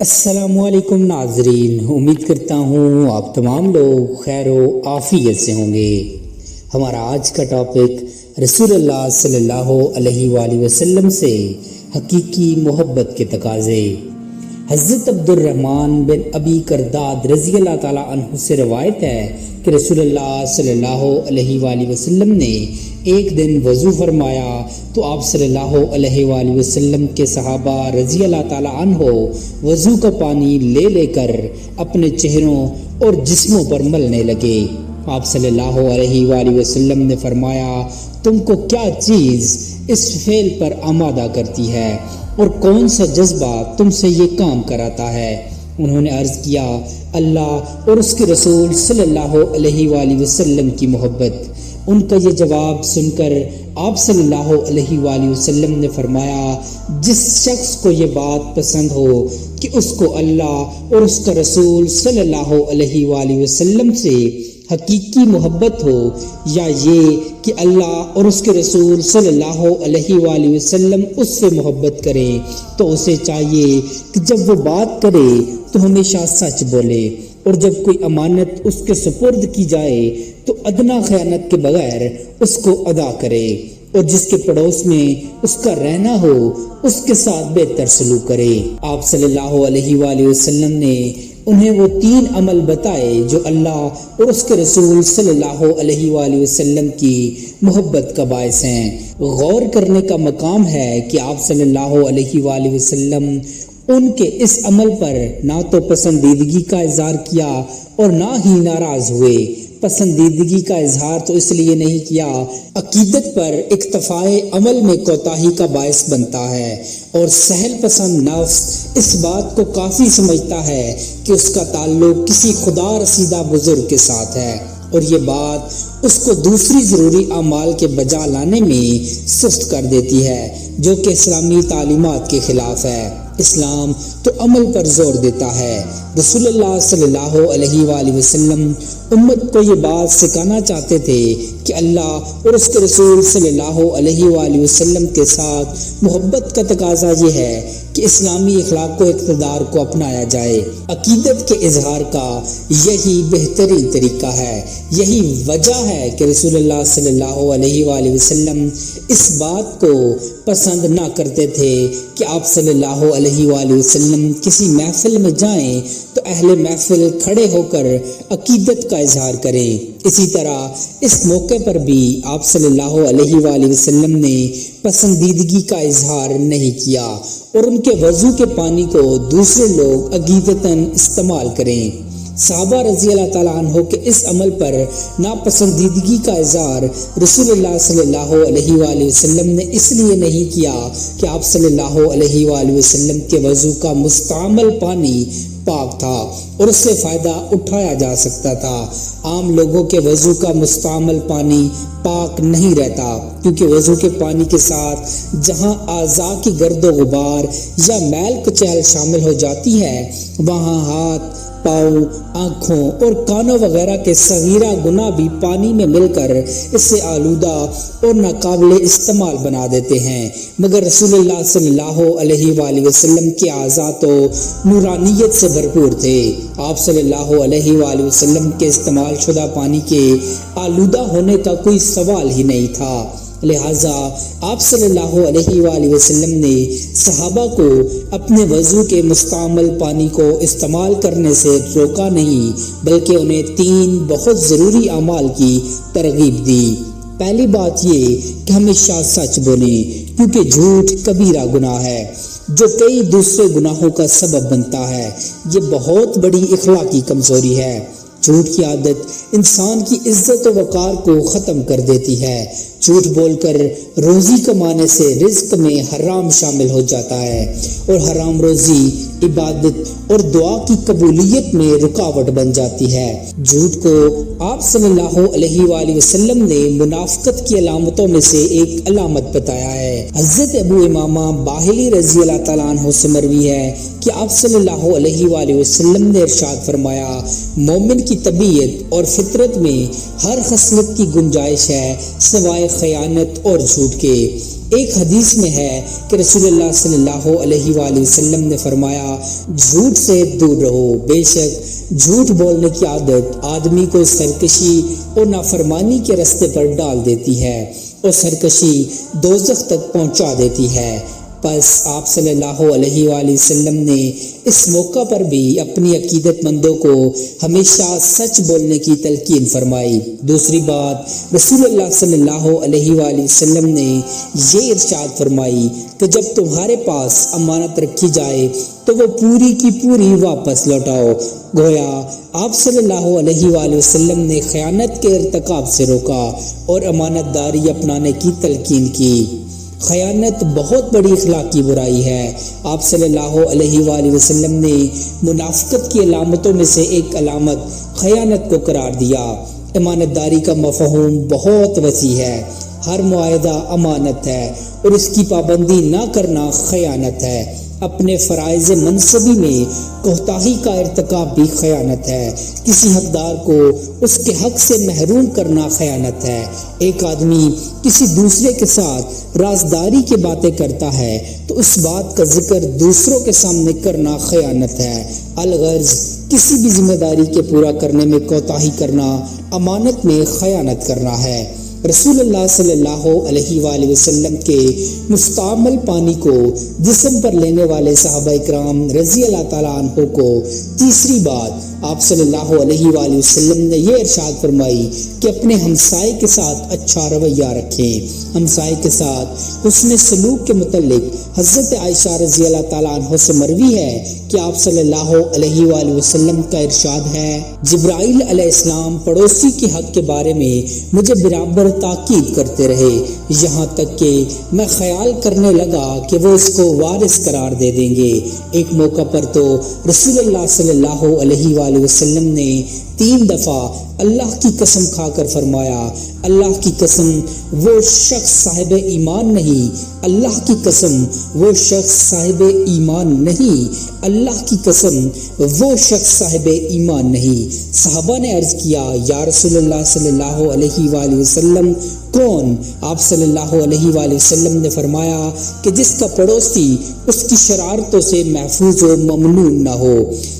السلام علیکم ناظرین، امید کرتا ہوں آپ تمام لوگ خیر و عافیت سے ہوں گے۔ ہمارا آج کا ٹاپک رسول اللہ صلی اللہ علیہ وآلہ وسلم سے حقیقی محبت کے تقاضے۔ حضرت عبد الرحمن بن ابی کرداد رضی اللہ تعالیٰ عنہ سے روایت ہے کہ رسول اللہ صلی اللہ علیہ وآلہ وسلم نے ایک دن وضو فرمایا تو آپ صلی اللہ علیہ وآلہ وسلم کے صحابہ رضی اللہ تعالیٰ عنہ وضو کا پانی لے لے کر اپنے چہروں اور جسموں پر ملنے لگے۔ آپ صلی اللہ علیہ وآلہ وسلم نے فرمایا، تم کو کیا چیز اس فعل پر آمادہ کرتی ہے اور کون سا جذبہ تم سے یہ کام کراتا ہے؟ انہوں نے عرض کیا، اللہ اور اس کے رسول صلی اللہ علیہ وآلہ وسلم کی محبت۔ ان کا یہ جواب سن کر آپ صلی اللہ علیہ وآلہ وسلم نے فرمایا، جس شخص کو یہ بات پسند ہو کہ اس کو اللہ اور اس کا رسول صلی اللہ علیہ وآلہ وسلم سے حقیقی محبت ہو، یا یہ کہ اللہ اور اس کے رسول صلی اللہ علیہ وآلہ وسلم اس سے محبت کرے، تو اسے چاہیے کہ جب وہ بات کرے تو ہمیشہ سچ بولے، اور جب کوئی امانت اس کے سپرد کی جائے تو ادنا خیانت کے بغیر اس کو ادا کرے، اور جس کے پڑوس میں اس کا رہنا ہو اس کے ساتھ بہتر سلوک کرے۔ آپ صلی اللہ علیہ وآلہ وسلم نے انہیں وہ 3 عمل بتائے جو اللہ اور اس کے رسول صلی اللہ علیہ وآلہ وسلم کی محبت کا باعث ہیں۔ غور کرنے کا مقام ہے کہ آپ صلی اللہ علیہ وآلہ وسلم ان کے اس عمل پر نہ تو پسندیدگی کا اظہار کیا اور نہ ہی ناراض ہوئے۔ پسندیدگی کا اظہار تو اس لیے نہیں کیا، عقیدت پر اکتفائے عمل میں کوتاہی کا باعث بنتا ہے، اور سہل پسند نفس اس بات کو کافی سمجھتا ہے کہ اس کا تعلق کسی خدا رسیدہ بزرگ کے ساتھ ہے، اور یہ بات اس کو دوسری ضروری اعمال کے بجا لانے میں سست کر دیتی ہے، جو کہ اسلامی تعلیمات کے خلاف ہے۔ اسلام تو عمل پر زور دیتا ہے۔ رسول اللہ صلی اللہ علیہ وآلہ وسلم امت کو یہ بات سکھانا چاہتے تھے کہ اللہ اور اس کے رسول صلی اللہ علیہ وآلہ وسلم کے ساتھ محبت کا تقاضا یہ ہے کہ اسلامی اخلاق و اقتدار کو اپنایا جائے۔ عقیدت کے اظہار کا یہی بہترین طریقہ ہے۔ یہی وجہ ہے کہ رسول اللہ صلی اللہ علیہ وآلہ وسلم اس بات کو پسند نہ کرتے تھے کہ آپ صلی اللہ علیہ وآلہ وسلم کسی محفل میں جائیں تو اہل محفل کھڑے ہو کر عقیدت کا اظہار کریں۔ اسی طرح اس موقع پر بھی آپ صلی اللہ علیہ وآلہ وسلم نے پسندیدگی کا اظہار نہیں کیا، اور ان کے وضو کے پانی کو دوسرے لوگ عقیدتاً استعمال کریں۔ صحابہ رضی اللہ تعالیٰ عنہ کے اس عمل پر ناپسندیدگی کا اظہار رسول اللہ صلی اللہ علیہ وآلہ وسلم نے اس لیے نہیں کیا کہ آپ صلی اللہ علیہ وآلہ وسلم کے وضو کا مستعمل پانی پاک تھا اور اس سے فائدہ اٹھایا جا سکتا تھا۔ عام لوگوں کے وضو کا مستعمل پانی پاک نہیں رہتا، کیونکہ وضو کے پانی کے ساتھ جہاں اعضاء کی گرد و غبار یا میل کچیل شامل ہو جاتی ہے، وہاں ہاتھ، پاؤں، آنکھوں اور کانوں وغیرہ کے صغیرہ گناہ بھی پانی میں مل کر اس سے آلودہ اور ناقابل استعمال بنا دیتے ہیں، مگر رسول اللہ صلی اللہ علیہ وآلہ وسلم کے اعضاء تو نورانیت سے بھرپور تھے۔ آپ صلی اللہ علیہ وآلہ وسلم کے استعمال شدہ پانی کے آلودہ ہونے کا کوئی سوال ہی نہیں تھا، لہٰذا آپ صلی اللہ علیہ وآلہ وسلم نے صحابہ کو اپنے وضو کے مستعمل پانی کو استعمال کرنے سے روکا نہیں، بلکہ انہیں 3 بہت ضروری اعمال کی ترغیب دی۔ پہلی بات یہ کہ ہمیشہ سچ بولیں، کیونکہ جھوٹ کبیرہ گناہ ہے جو کئی دوسرے گناہوں کا سبب بنتا ہے۔ یہ بہت بڑی اخلاقی کمزوری ہے۔ جھوٹ کی عادت انسان کی عزت و وقار کو ختم کر دیتی ہے۔ جھوٹ بول کر روزی کمانے سے رزق میں حرام شامل ہو جاتا ہے، اور حرام روزی عبادت اور دعا کی قبولیت میں رکاوٹ بن جاتی ہے۔ جھوٹ کو آپ صلی اللہ علیہ وآلہ وسلم نے منافقت کی علامتوں میں سے ایک علامت بتایا ہے۔ حضرت ابو امامہ باہلی رضی اللہ تعالیٰ عنہ سے مروی ہے کہ آپ صلی اللہ علیہ وآلہ وسلم نے ارشاد فرمایا، مومن کی طبیعت اور فطرت میں ہر خصلت کی گنجائش ہے سوائے خیانت اور جھوٹ کے۔ ایک حدیث میں ہے کہ رسول اللہ صلی اللہ علیہ وآلہ وسلم نے فرمایا، جھوٹ سے دور رہو، بے شک جھوٹ بولنے کی عادت آدمی کو سرکشی اور نافرمانی کے راستے پر ڈال دیتی ہے اور سرکشی دوزخ تک پہنچا دیتی ہے۔ پس آپ صلی اللہ علیہ وآلہ وسلم نے اس موقع پر بھی اپنی عقیدت مندوں کو ہمیشہ سچ بولنے کی تلقین فرمائی۔ دوسری بات، رسول اللہ صلی اللہ علیہ وآلہ وسلم نے یہ ارشاد فرمائی کہ جب تمہارے پاس امانت رکھی جائے تو وہ پوری کی پوری واپس لوٹاؤ۔ گویا آپ صلی اللہ علیہ وآلہ وسلم نے خیانت کے ارتکاب سے روکا اور امانت داری اپنانے کی تلقین کی۔ خیانت بہت بڑی اخلاقی برائی ہے۔ آپ صلی اللہ علیہ وآلہ وسلم نے منافقت کی علامتوں میں سے ایک علامت خیانت کو قرار دیا۔ امانت داری کا مفہوم بہت وسیع ہے۔ ہر معاہدہ امانت ہے اور اس کی پابندی نہ کرنا خیانت ہے۔ اپنے فرائض منصبی میں کوتاہی کا ارتکاب بھی خیانت ہے۔ کسی حقدار کو اس کے حق سے محروم کرنا خیانت ہے۔ ایک آدمی کسی دوسرے کے ساتھ رازداری کی باتیں کرتا ہے تو اس بات کا ذکر دوسروں کے سامنے کرنا خیانت ہے۔ الغرض کسی بھی ذمہ داری کے پورا کرنے میں کوتاہی کرنا امانت میں خیانت کرنا ہے۔ رسول اللہ صلی اللہ علیہ وآلہ وسلم کے مستعمل پانی کو جسم پر لینے والے صحابہ کرام رضی اللہ تعالیٰ عنہ کو تیسری بات آپ صلی اللہ علیہ وآلہ وسلم نے یہ ارشاد فرمائی کہ اپنے ہمسائے کے ساتھ اچھا رویہ رکھیں۔ ہمسائے کے ساتھ حسن سلوک کے متعلق حضرت عائشہ رضی اللہ تعالیٰ عنہ سے مروی ہے کہ آپ صلی اللہ علیہ وآلہ وسلم کا ارشاد ہے، جبرائیل علیہ السلام پڑوسی کے حق کے بارے میں مجھے برابر تاکید کرتے رہے، یہاں تک کہ میں خیال کرنے لگا کہ وہ اس کو وارث قرار دے دیں گے۔ ایک موقع پر تو رسول اللہ صلی اللہ علیہ وآلہ وسلم نے 3 دفعہ اللہ کی قسم کھا کر فرمایا، اللہ کی قسم وہ شخص صاحب ایمان نہیں، اللہ کی قسم وہ شخص صاحب ایمان نہیں، اللہ کی قسم وہ شخص صاحب ایمان نہیں۔ صحابہ نے عرض کیا، یا رسول اللہ صلی اللہ علیہ وآلہ وسلم کون؟ آپ صلی اللہ علیہ وآلہ وسلم نے فرمایا کہ جس کا پڑوسی اس کی شرارتوں سے محفوظ و ممنون نہ ہو۔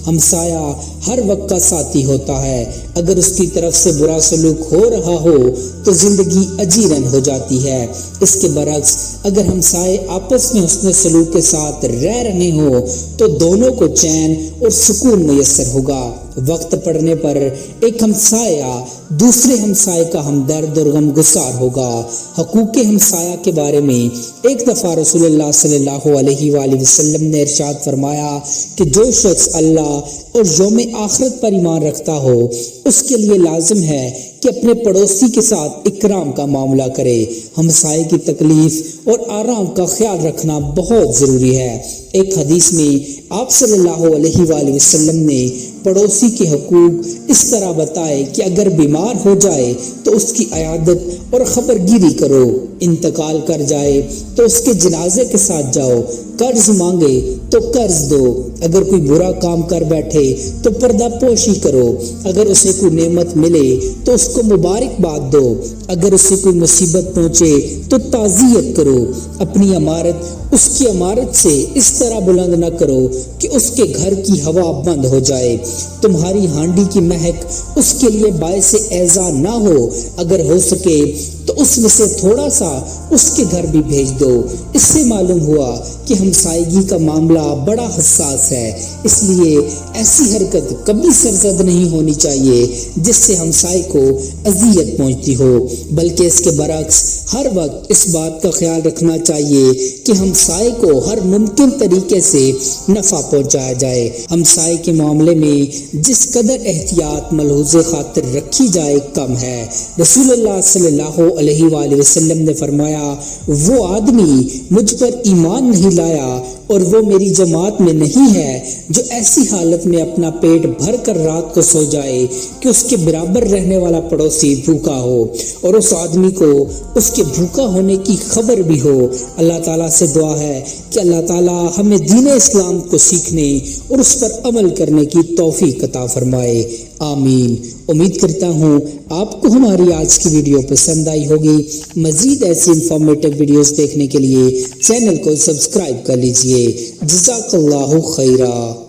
ہمسایہ ہر وقت کا ساتھی ہوتا ہے، اگر اس کی طرف سے برا سلوک ہو رہا ہو تو زندگی اجیرن ہو جاتی ہے۔ اس کے برعکس اگر ہمسائے آپس میں حسن سلوک کے ساتھ رہ رہے ہوں تو دونوں کو چین اور سکون میسر ہوگا۔ وقت پڑنے پر ایک ہمسایہ دوسرے ہمسائے کا ہمدرد اور غم گسار ہوگا۔ حقوق ہمسایہ کے بارے میں ایک دفعہ رسول اللہ صلی اللہ علیہ وآلہ وسلم نے ارشاد فرمایا کہ جو شخص اللہ اور یوم آخرت پر ایمان رکھتا ہو اس کے لیے لازم ہے کہ اپنے پڑوسی کے ساتھ اکرام کا معاملہ کرے۔ ہمسائے کی تکلیف اور آرام کا خیال رکھنا بہت ضروری ہے۔ ایک حدیث میں آپ صلی اللہ علیہ وآلہ وسلم نے پڑوسی کے حقوق اس طرح بتائے کہ اگر بیمار ہو جائے تو اس کی عیادت اور خبر گیری کرو، انتقال کر جائے تو اس کے جنازے کے ساتھ جاؤ، قرض مانگے تو قرض دو، اگر کوئی برا کام کر بیٹھے تو پردہ پوشی کرو، اگر اسے کوئی نعمت ملے تو اس کو مبارکباد دو، اگر اسے کوئی مصیبت پہنچے تو تعزیت کرو۔ اپنی عمارت اس کی عمارت سے اس طرح بلند نہ کرو کہ اس کے گھر کی ہوا بند ہو جائے، تمہاری ہانڈی کی مہک اس کے لیے باعث ایذا نہ ہو، اگر ہو سکے تو اس میں سے تھوڑا سا اس کے گھر بھی بھیج دو۔ اس سے معلوم ہوا کہ ہمسائیگی کا معاملہ بڑا حساس ہے، اس لیے ایسی حرکت کبھی سرزد نہیں ہونی چاہیے جس سے ہمسائے کو اذیت پہنچتی ہو، بلکہ اس کے برعکس ہر وقت اس بات کا خیال رکھنا چاہیے کہ ہمسائے کو ہر ممکن طریقے سے نفع پہنچایا جائے۔ ہمسائے کے معاملے میں جس قدر احتیاط ملحوظ خاطر رکھی جائے کم ہے۔ رسول اللہ صلی اللہ علیہ وآلہ وسلم نے فرمایا، وہ آدمی مجھ پر ایمان نہیں لایا اور وہ میری جماعت میں نہیں ہے جو ایسی حالت میں اپنا پیٹ بھر کر رات کو سو جائے کہ اس کے برابر رہنے والا پڑوسی بھوکا ہو اور اس آدمی کو اس کے بھوکا ہونے کی خبر بھی ہو۔ اللہ تعالیٰ سے دعا ہے کہ اللہ تعالیٰ ہمیں دین اسلام کو سیکھنے اور اس پر عمل کرنے کی توفیق عطا فرمائے۔ آمین۔ امید کرتا ہوں آپ کو ہماری آج کی ویڈیو پسند آئی ہوگی۔ مزید ایسی انفارمیٹیو ویڈیوز دیکھنے کے لیے چینل کو سبسکرائب کر لیجئے۔ جزاک اللہ خیرہ۔